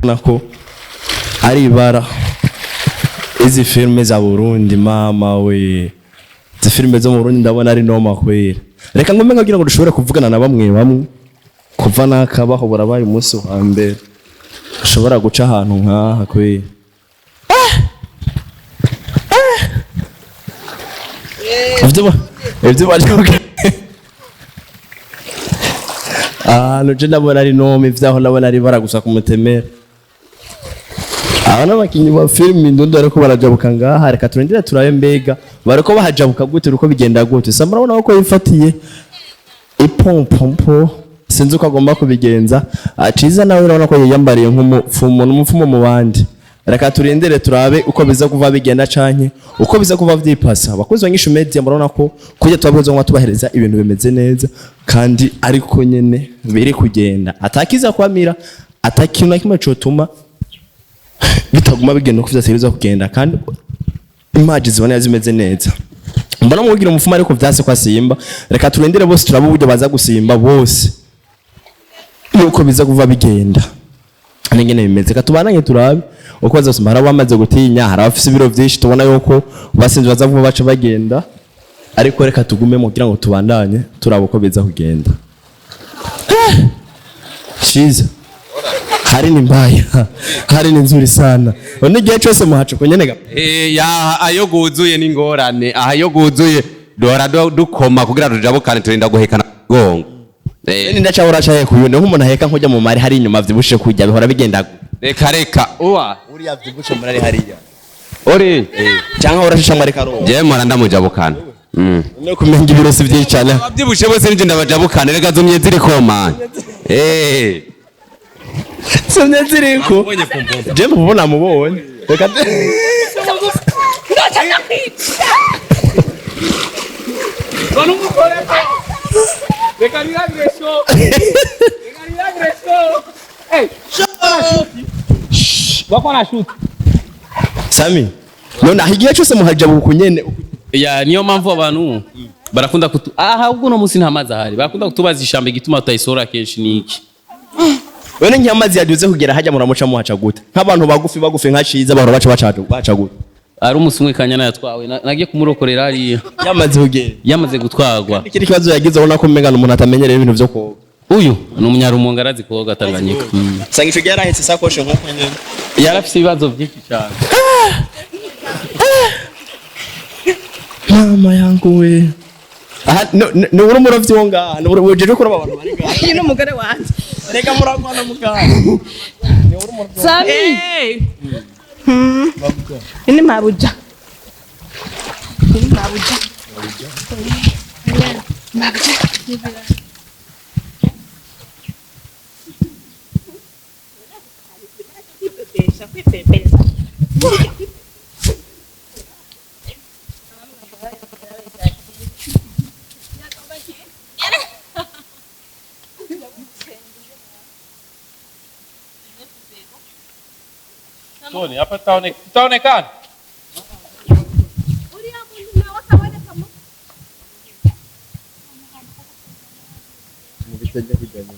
nako ari ibara izi filme za Burundi mama we izi filme zo mu Burundi ndabona ari noma kwera reka ngombe nkagira ngo dushobore kuvugana na bamwe kuva nakabaho burabaye umunsi wa mbere ushobora guca ahantu nkaha kwera Evyo baje nuje ndabona ari noma ivyaho ndabona ari baragusa kumutemera abana bakinyi ba film ndondo ariko barajabuka ngaha reka turindire turabe mbega bariko bahajabuka gute uko bigenda gute samara ubona ko yifatiye ipompompo sinzi uko agomba kubigenza aciza nawe urabona ko yiyambariye nk'umupfumo mu bandi reka turindire turabe uko biza kuva bigenda canke uko biza kuva vyipasa abakozi bangisha media murabona ko kujya twabakoze ngo tubahereza ibintu bimeze neza kandi ariko nyene biri kugenda atakiza kwamira atakintu na kimwe cotuma bitaguma bigenda uko vyaseriza kugenda kandi image zibona zimeze neza mbona mugira umufuma ariko vyase kwa Simba reka turindire bose turabo uburyo baza gusimba bose nuko biza kuva bigenda nengene bimeze katubananye turabe uko bazasoma hari abamaze gutinya hari abafise ibiro vyinshi tubona yuko basinze baza vuba baca bagenda ariko reka tugume mu kugira ngo tubandanye turabo uko biza kugenda chiza hari ni mbaya hari ni nzuri sana one gihe cyose muhace ko nyene ya ayo guzuye n'ingorane ayo guzuye dora dukoma kugira tujabukane turinda guhekana gongo ni ndacha uracha kuyone nk'umuntu aheka nkujya mu mari hari inyuma vyibushe kujya bihora bigenda reka uwa uri yavyibushe muri hariya ori cyangwa urashisha muri karo je mara ndamujabukana no kumenga ibirosi vyicana abyibushe bose n'ije ndabajabukana rega zumye ziri koma Somye ziriko je mubona mubonye reka reka ni agreso hey bakora shoot Sami none ahigiye cyose muhajabuka nyene ya niyo mpamvu abantu barakunda ahubwo no musi ntamazi ahari barakunda kutubaza ishambe gituma tutayisora kenshi niki wene nk'amazi yaduze kugera hajya muramuca muhaca gute nk'abantu bagufi nkaciza bahora baca gute ari umusumwe kanyana yatwawe nagiye kumurokorera ari yamaze gutwagwa ikindi kibazo yagize ubona ko mengana umuntu atamenyereye ibintu byo koga uyu ni umunyarumonga arazi koga Tanganyika sanga ico yarahetse sakoshe nk'uko nyene yarafise ibibazo byinshi cyane mama yangu we aha no uri murovyi wo ngaha no uri kuraba abantu bari ngaha iyi n'umugore wanje reka muragwana mugana Sami ini mabuja Tony, hapa tutaonekana. Mu bitajya kujyana